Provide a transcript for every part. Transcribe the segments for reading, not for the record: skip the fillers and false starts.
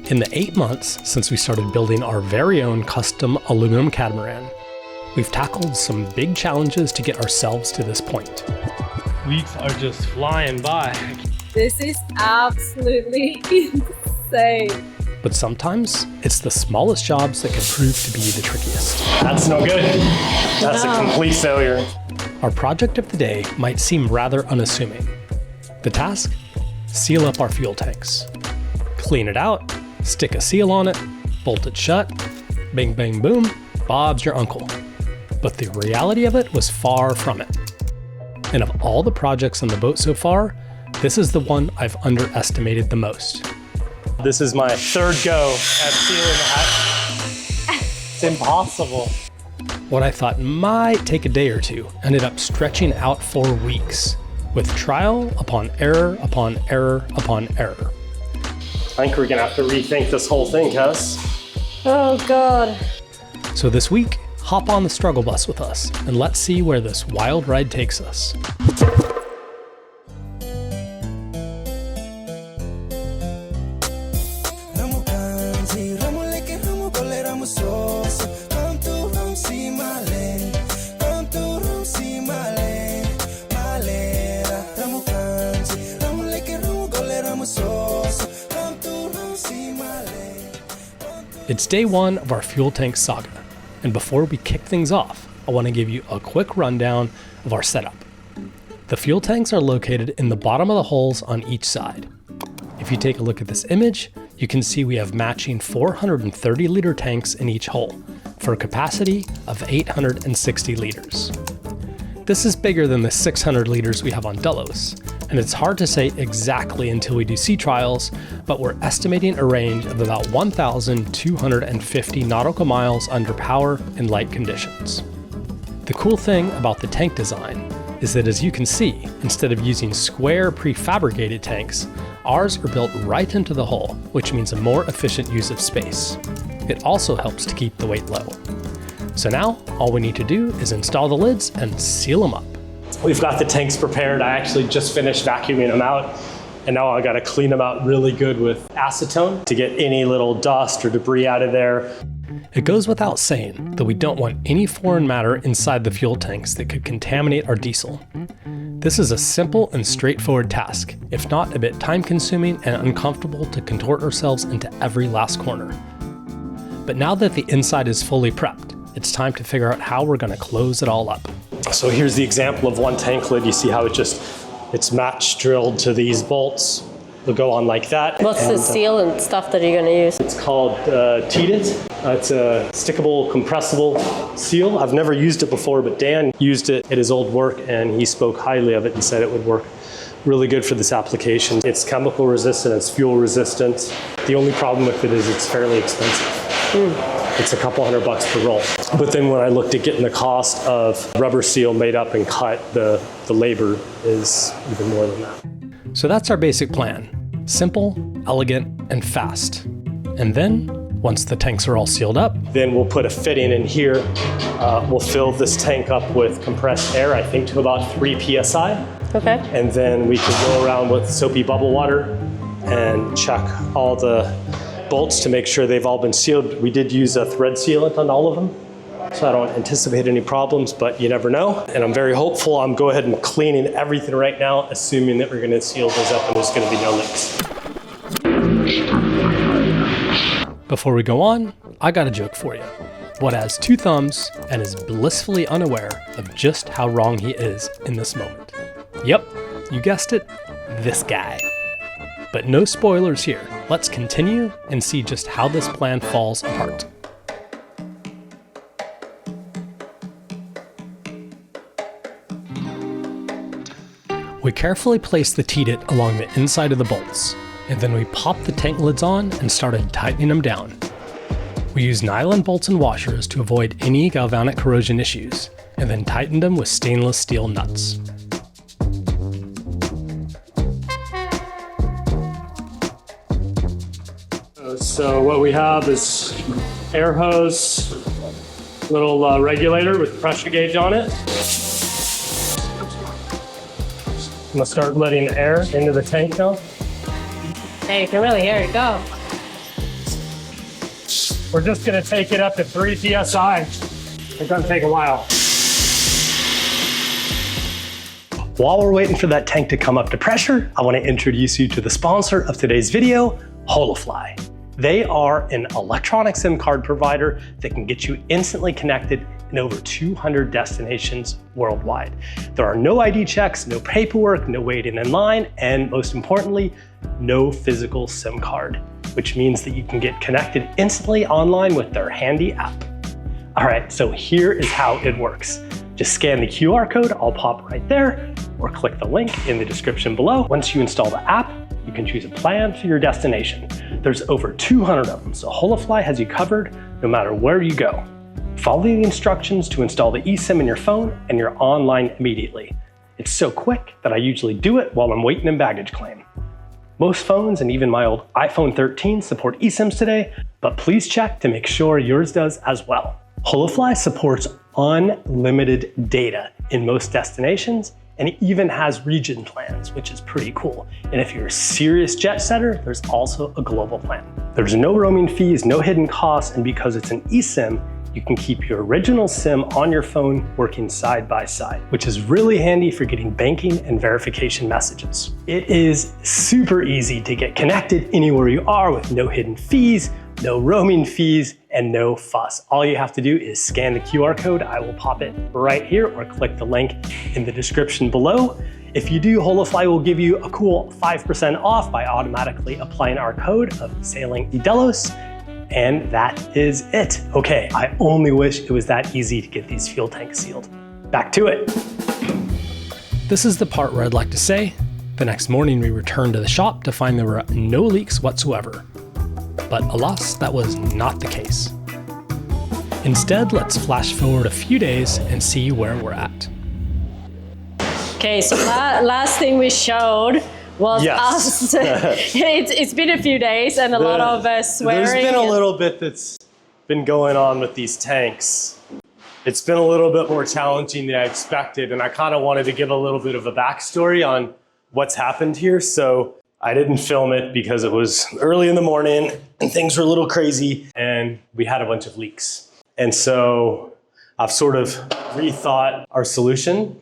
In the 8 months since we started building our very own custom aluminum catamaran, we've tackled some big challenges to get ourselves to this point. Weeks are just flying by. This is absolutely insane. But sometimes it's the smallest jobs that can prove to be the trickiest. That's no good. That's a complete failure. Our project of the day might seem rather unassuming. The task? Seal up our fuel tanks. Clean it out, stick a seal on it, bolt it shut, bang bang boom, Bob's your uncle. But the reality of it was far from it. And of all the projects on the boat so far, this is the one I've underestimated the most. This is my third go at sealing that. It's impossible. What I thought might take a day or two ended up stretching out for weeks, with trial upon error upon error upon error. I think we're gonna have to rethink this whole thing, Cass. Oh God. So this week, hop on the struggle bus with us and let's see where this wild ride takes us. It's day one of our fuel tank saga, and before we kick things off, I want to give you a quick rundown of our setup. The fuel tanks are located in the bottom of the holes on each side. If you take a look at this image, you can see we have matching 430 liter tanks in each hole, for a capacity of 860 liters. This is bigger than the 600 liters we have on Delos, and it's hard to say exactly until we do sea trials, but we're estimating a range of about 1,250 nautical miles under power in light conditions. The cool thing about the tank design is that, as you can see, instead of using square prefabricated tanks, ours are built right into the hull, which means a more efficient use of space. It also helps to keep the weight low. So now, all we need to do is install the lids and seal them up. We've got the tanks prepared. I actually just finished vacuuming them out, and now I gotta clean them out really good with acetone to get any little dust or debris out of there. It goes without saying that we don't want any foreign matter inside the fuel tanks that could contaminate our diesel. This is a simple and straightforward task, if not a bit time-consuming and uncomfortable to contort ourselves into every last corner. But now that the inside is fully prepped, it's time to figure out how we're gonna close it all up. So here's the example of one tank lid. You see how it's match drilled to these bolts. They'll go on like that. What's the seal and stuff that you're gonna use? It's called TEDIT. It's a stickable, compressible seal. I've never used it before, but Dan used it at his old work and he spoke highly of it and said it would work really good for this application. It's chemical resistant, it's fuel resistant. The only problem with it is it's fairly expensive. It's a couple $100 per roll. But then when I looked at getting the cost of rubber seal made up and cut, the labor is even more than that. So that's our basic plan. Simple, elegant, and fast. And then, once the tanks are all sealed up, then we'll put a fitting in here. We'll fill this tank up with compressed air, I think to about 3 PSI. Okay. And then we can go around with soapy bubble water and check all the bolts to make sure they've all been sealed. We did use a thread sealant on all of them, so I don't anticipate any problems, but you never know. And I'm very hopeful. I'm go ahead and cleaning everything right now, assuming that we're gonna seal those up and there's gonna be no leaks. Before we go on, I got a joke for you. What has 2 thumbs and is blissfully unaware of just how wrong he is in this moment? Yep, you guessed it, this guy. But no spoilers here. Let's continue and see just how this plan falls apart. We carefully place the TEDIT along the inside of the bolts, and then we popped the tank lids on and started tightening them down. We used nylon bolts and washers to avoid any galvanic corrosion issues, and then tightened them with stainless steel nuts. So what we have is air hose, little regulator with pressure gauge on it. I'm gonna start letting air into the tank now. Hey, you can really hear it go. We're just gonna take it up to 3 PSI. It's gonna take a while. While we're waiting for that tank to come up to pressure, I want to introduce you to the sponsor of today's video, Holofly. They are an electronic SIM card provider that can get you instantly connected in over 200 destinations worldwide. There are no ID checks, no paperwork, no waiting in line, and most importantly, no physical SIM card, which means that you can get connected instantly online with their handy app. All right, so here is how it works. Just scan the QR code, I'll pop right there, or click the link in the description below. Once you install the app, you can choose a plan for your destination. There's over 200 of them, so Holofly has you covered no matter where you go. Follow the instructions to install the eSIM in your phone and you're online immediately. It's so quick that I usually do it while I'm waiting in baggage claim. Most phones and even my old iPhone 13 support eSIMs today, but please check to make sure yours does as well. Holofly supports unlimited data in most destinations, and it even has region plans, which is pretty cool. And if you're a serious jet setter, there's also a global plan. There's no roaming fees, no hidden costs, and because it's an eSIM, you can keep your original SIM on your phone working side by side, which is really handy for getting banking and verification messages. It is super easy to get connected anywhere you are with no hidden fees, no roaming fees, and no fuss. All you have to do is scan the QR code. I will pop it right here or click the link in the description below. If you do, Holofly will give you a cool 5% off by automatically applying our code of Sailing y Delos. And that is it. Okay, I only wish it was that easy to get these fuel tanks sealed. Back to it. This is the part where I'd like to say, the next morning we returned to the shop to find there were no leaks whatsoever. But alas, that was not the case. Instead, let's flash forward a few days and see where we're at. Okay, so last thing we showed was us. It's been a few days and a lot of swearing. There's been a little bit that's been going on with these tanks. It's been a little bit more challenging than I expected, and I kind of wanted to give a little bit of a backstory on what's happened here. So I didn't film it because it was early in the morning and things were a little crazy and we had a bunch of leaks. And so I've sort of rethought our solution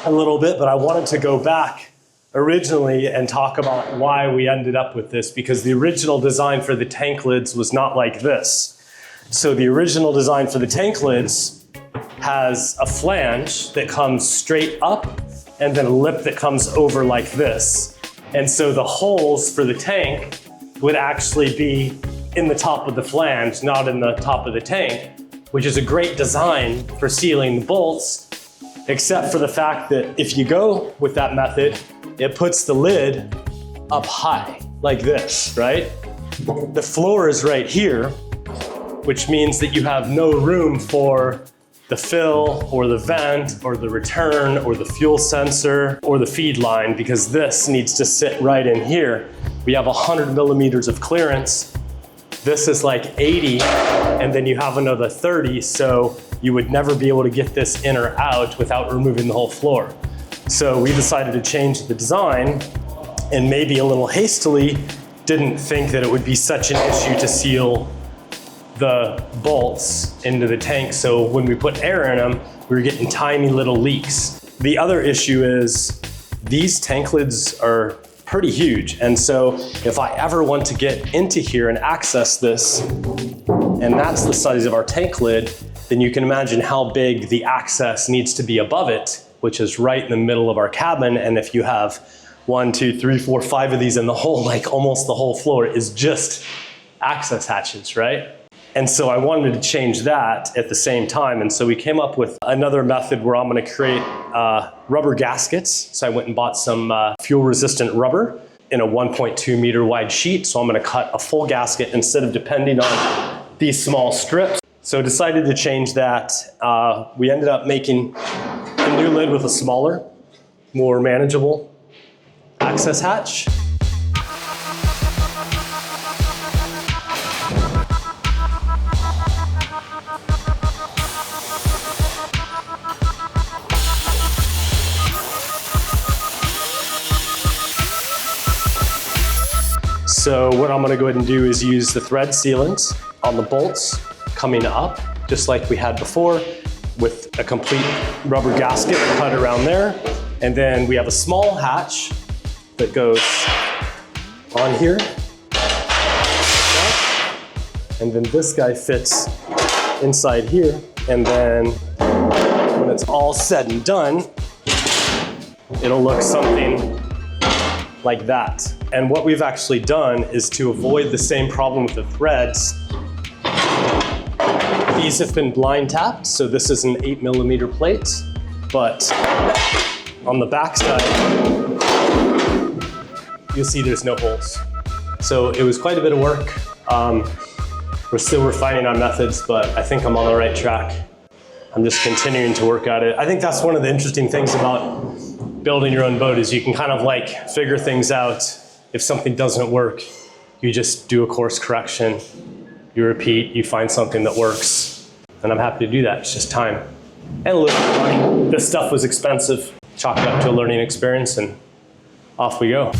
a little bit, but I wanted to go back originally and talk about why we ended up with this, because the original design for the tank lids was not like this. So the original design for the tank lids has a flange that comes straight up and then a lip that comes over like this. And so the holes for the tank would actually be in the top of the flange, not in the top of the tank, which is a great design for sealing the bolts, except for the fact that if you go with that method, it puts the lid up high, like this, right? The floor is right here, which means that you have no room for the fill or the vent or the return or the fuel sensor or the feed line, because this needs to sit right in here. We have 100 millimeters of clearance. This is like 80, and then you have another 30, so you would never be able to get this in or out without removing the whole floor. So we decided to change the design, and maybe a little hastily didn't think that it would be such an issue to seal the bolts into the tank. So when we put air in them, we were getting tiny little leaks. The other issue is these tank lids are pretty huge. And so if I ever want to get into here and access this, and that's the size of our tank lid, then you can imagine how big the access needs to be above it, which is right in the middle of our cabin. And if you have 1, 2, 3, 4, 5 of these in the whole, like almost the whole floor is just access hatches, right? And so I wanted to change that at the same time. And so we came up with another method where I'm gonna create rubber gaskets. So I went and bought some fuel resistant rubber in a 1.2 meter wide sheet. So I'm gonna cut a full gasket instead of depending on these small strips. So decided to change that. We ended up making a new lid with a smaller, more manageable access hatch. So So what I'm gonna go ahead and do is use the thread sealant on the bolts coming up, just like we had before, with a complete rubber gasket cut around there. And then we have a small hatch that goes on here. And then this guy fits inside here. And then when it's all said and done, it'll look something like that. And what we've actually done is to avoid the same problem with the threads. These have been blind tapped, so this is an 8mm plate, but on the back side, you'll see there's no holes. So it was quite a bit of work. We're still refining our methods, but I think I'm on the right track. I'm just continuing to work at it. I think that's one of the interesting things about building your own boat is you can kind of like figure things out. If something doesn't work, you just do a course correction, you repeat, you find something that works. And I'm happy to do that, it's just time. And a little bit of money. This stuff was expensive. Chalk it up to a learning experience and off we go.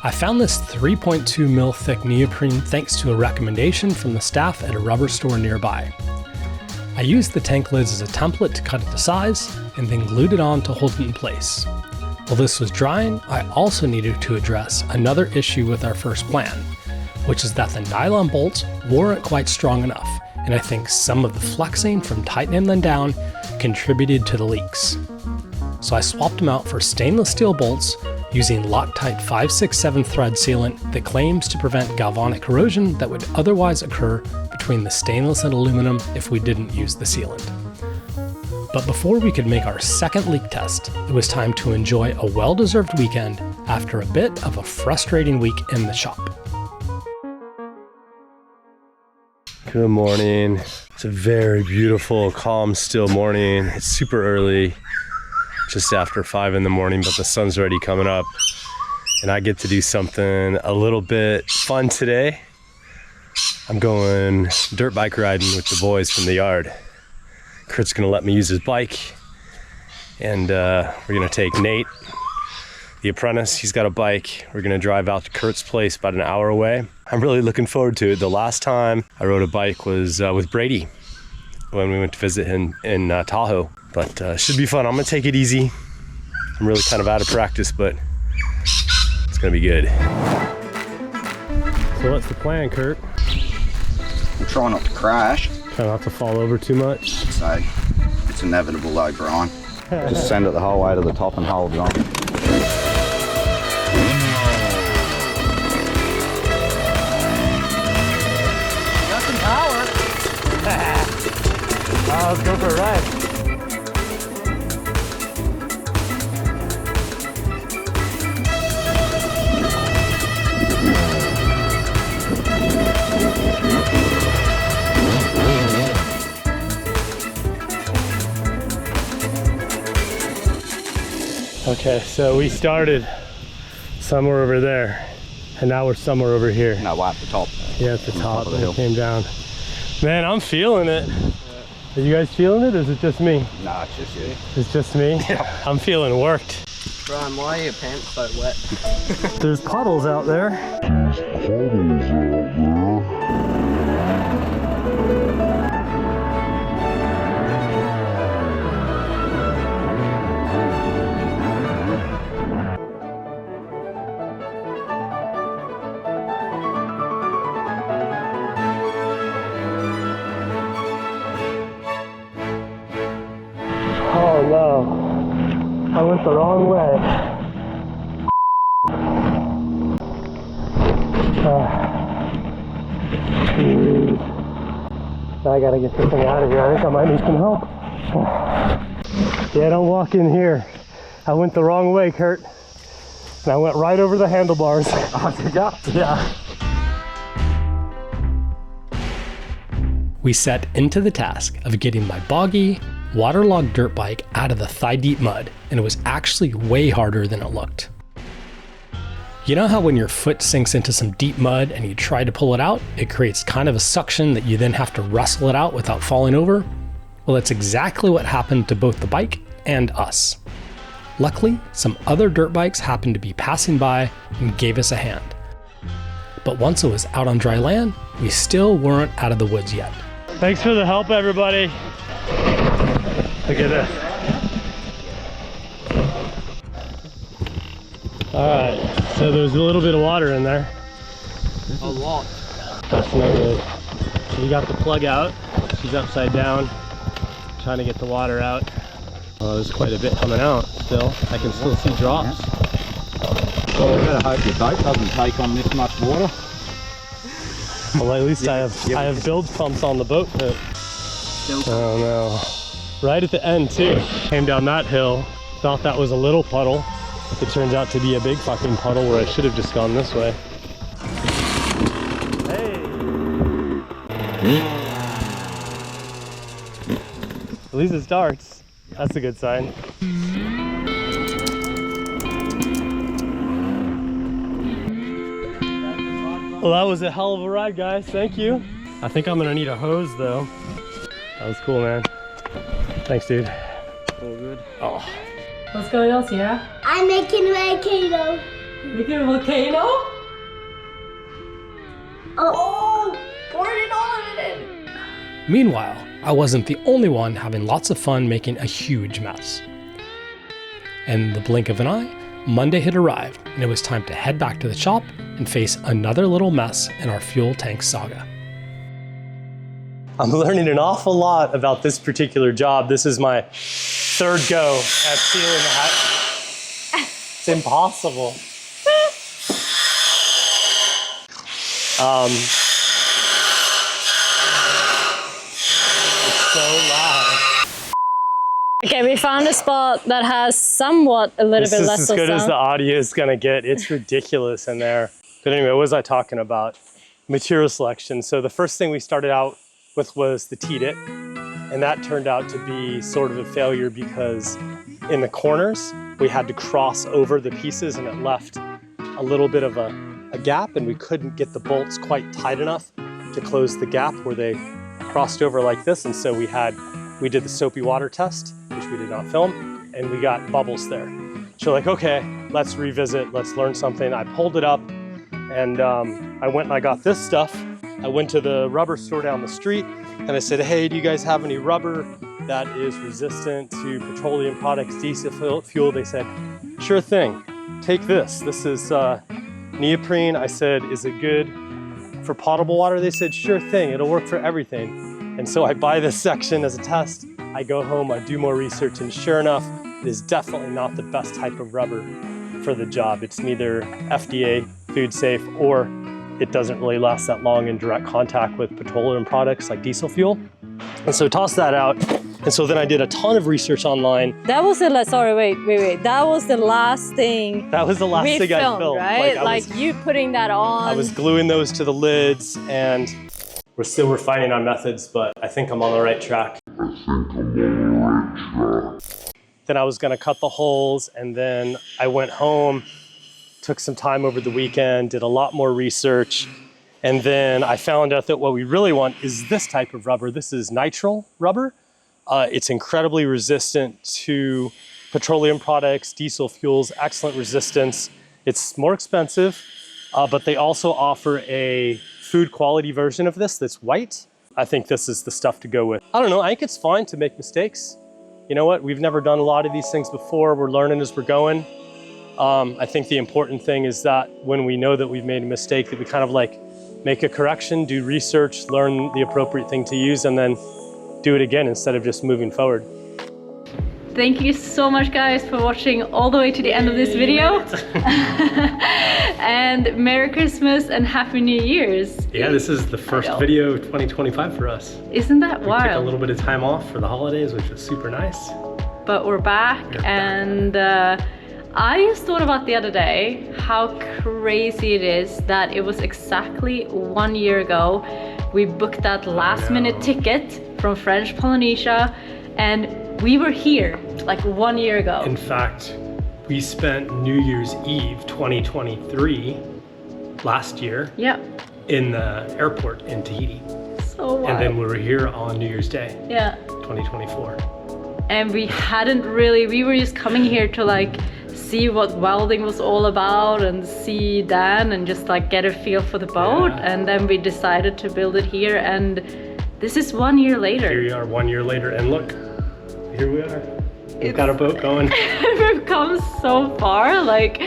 I found this 3.2 mil thick neoprene thanks to a recommendation from the staff at a rubber store nearby. I used the tank lids as a template to cut it to size and then glued it on to hold it in place. While this was drying, I also needed to address another issue with our first plan, which is that the nylon bolts weren't quite strong enough, and I think some of the flexing from tightening them down contributed to the leaks. So I swapped them out for stainless steel bolts using Loctite 567 thread sealant that claims to prevent galvanic corrosion that would otherwise occur between the stainless and aluminum if we didn't use the sealant. But before we could make our second leak test, it was time to enjoy a well-deserved weekend after a bit of a frustrating week in the shop. Good morning. It's a very beautiful, calm, still morning. It's super early, just after 5 in the morning, but the sun's already coming up. And I get to do something a little bit fun today. I'm going dirt bike riding with the boys from the yard. Kurt's gonna let me use his bike. And we're gonna take Nate, the apprentice, he's got a bike. We're gonna drive out to Kurt's place about an hour away. I'm really looking forward to it. The last time I rode a bike was with Brady when we went to visit him in Tahoe. But should be fun. I'm gonna take it easy. I'm really kind of out of practice, but it's gonna be good. So what's the plan, Kurt? I'm trying not to crash. Try not to fall over too much. So it's inevitable later on. Just send it the whole way to the top and hold it on. Got some power. Let's go for a ride. Okay, so we started somewhere over there, and now we're somewhere over here. No, right at the top. Yeah, at the top, of the and hill. it came down. Man, I'm feeling it. Are you guys feeling it, or is it just me? Nah, it's just you. It's just me? Yeah. I'm feeling worked. Brian, why are your pants so wet? There's puddles out there. Oh no, I went the wrong way. Now I gotta get this thing out of here. I think I might need some help. Yeah, don't walk in here. I went the wrong way, Kurt. And I went right over the handlebars. Oh, did ya? Yeah. We set into the task of getting my boggy, waterlogged dirt bike out of the thigh-deep mud, and it was actually way harder than it looked. You know how when your foot sinks into some deep mud and you try to pull it out, it creates kind of a suction that you then have to wrestle it out without falling over? Well, that's exactly what happened to both the bike and us. Luckily, some other dirt bikes happened to be passing by and gave us a hand. But once it was out on dry land, we still weren't out of the woods yet. Thanks for the help, everybody. Look at this. All right, so there's a little bit of water in there. A lot. That's not good. So we got the plug out. She's upside down, trying to get the water out. Oh, there's quite a bit coming out still. I can still see drops. Well, we better hope your boat doesn't take on this much water. Well, at least I have bilge pumps on the boat. But oh no. Right at the end too. Came down that hill, thought that was a little puddle. It turns out to be a big fucking puddle where I should have just gone this way. At least it starts. That's a good sign. Well, that was a hell of a ride, guys. Thank you. I think I'm gonna need a hose though. That was cool, man. Thanks, dude. All good. Oh. What's going on, Sierra? I'm making a volcano. Making a volcano? Oh, pour it on it. Meanwhile, I wasn't the only one having lots of fun making a huge mess. And in the blink of an eye, Monday had arrived, and it was time to head back to the shop and face another little mess in our fuel tank saga. I'm learning an awful lot about this particular job. This is my third go at sealing the hat. It's impossible. It's so loud. Okay, we found a spot that has somewhat a little This bit is less as of good as sound. the audio is gonna get. It's ridiculous in there. But anyway, what was I talking about? Material selection. So the first thing we started out with was the Teed-It, and that turned out to be sort of a failure because in the corners we had to cross over the pieces and it left a little bit of a gap, and we couldn't get the bolts quite tight enough to close the gap where they crossed over like this. And so we did the soapy water test, which we did not film, and we got bubbles there. So like, okay, let's revisit, let's learn something. I pulled it up and I went and I got this stuff. I went to the rubber store down the street and I said, hey, do you guys have any rubber that is resistant to petroleum products, diesel fuel? They said, sure thing, take this. This is neoprene. I said, is it good for potable water? They said, sure thing, it'll work for everything. And so I buy this section as a test. I go home, I do more research, and sure enough, it is definitely not the best type of rubber for the job. It's neither FDA, food safe, or it doesn't really last that long in direct contact with petroleum products like diesel fuel. And so toss that out. And so then I did a ton of research online. That was the last, sorry, wait. That was the last thing That was the last we thing filmed, I filmed. right? Like you putting that on. I was gluing those to the lids, and we're still refining our methods, but I think I'm on the right track. Then I was gonna cut the holes, and then I went home, took some time over the weekend, did a lot more research, and then I found out that what we really want is this type of rubber. This is nitrile rubber. It's incredibly resistant to petroleum products, diesel fuels, excellent resistance. It's more expensive, but they also offer a food quality version of this that's white. I think this is the stuff to go with. I don't know, I think it's fine to make mistakes. You know what, we've never done a lot of these things before. We're learning as we're going. I think the important thing is that when we know that we've made a mistake, that we kind of like make a correction, do research, learn the appropriate thing to use, and then do it again instead of just moving forward. Thank you so much, guys, for watching all the way to the end of this video. And Merry Christmas and Happy New Year's. Yeah, this is the first video of 2025 for us. Isn't that We took a wild? little bit of time off for the holidays, which was super nice. But we're back, and I just thought about the other day how crazy it is that it was exactly 1 year ago we booked that last minute ticket from French Polynesia, and we were here like 1 year ago. In fact, we spent New Year's Eve 2023 last year Yeah, in the airport in Tahiti. so wild. And then we were here on New Year's Day Yeah. 2024. And we hadn't really, we were just coming here to like see what welding was all about and see Dan and just like get a feel for the boat. Yeah. And then we decided to build it here, and this is 1 year later. Here you are 1 year later, and look, here we are. We've got a boat going. We've come so far. Like,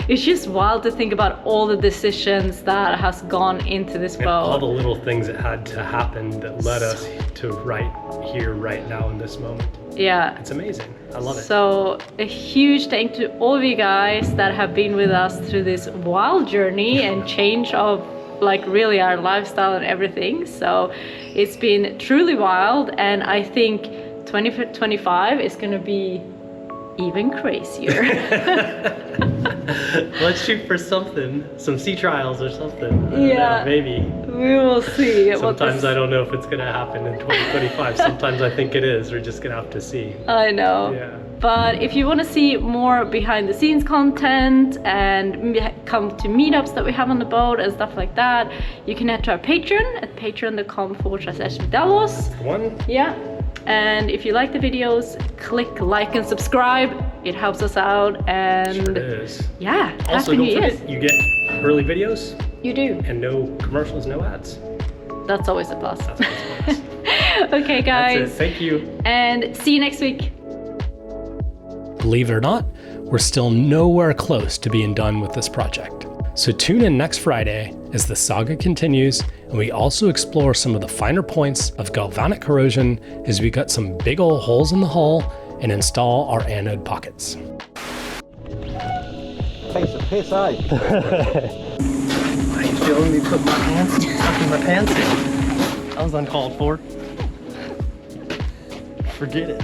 it's just wild to think about all the decisions that has gone into this And all the boat. little things that had to happen that led us to right here, right now in this moment. Yeah. It's amazing. I love it. So a huge thank to all of you guys that have been with us through this wild journey and change of like really our lifestyle and everything. So it's been truly wild, and I think 2025 is going to be even crazier. Let's shoot for something, some sea trials or something. I don't Yeah. know, maybe. We will see. what Sometimes this- I don't know if it's gonna happen in 2025. Sometimes I think it is. We're just gonna have to see. I know. Yeah. But if you want to see more behind the scenes content and come to meetups that we have on the boat and stuff like that, you can head to our Patreon at patreon.com/Vidalos. One. Yeah. And if you like the videos, click like and subscribe. It helps us out. And Sure is. yeah, Also, Happy New don't Year's. forget, you get early videos You do. and no commercials, no ads. That's always a plus. That's what's nice. Okay, That's it. guys. Thank you. And see you next week. Believe it or not, we're still nowhere close to being done with this project. So tune in next Friday as the saga continues, and we also explore some of the finer points of galvanic corrosion as we got some big old holes in the hull and install our anode pockets. Face of piss, eh? I feeling me put my pants, tucking my pants in. That was uncalled for. Forget it.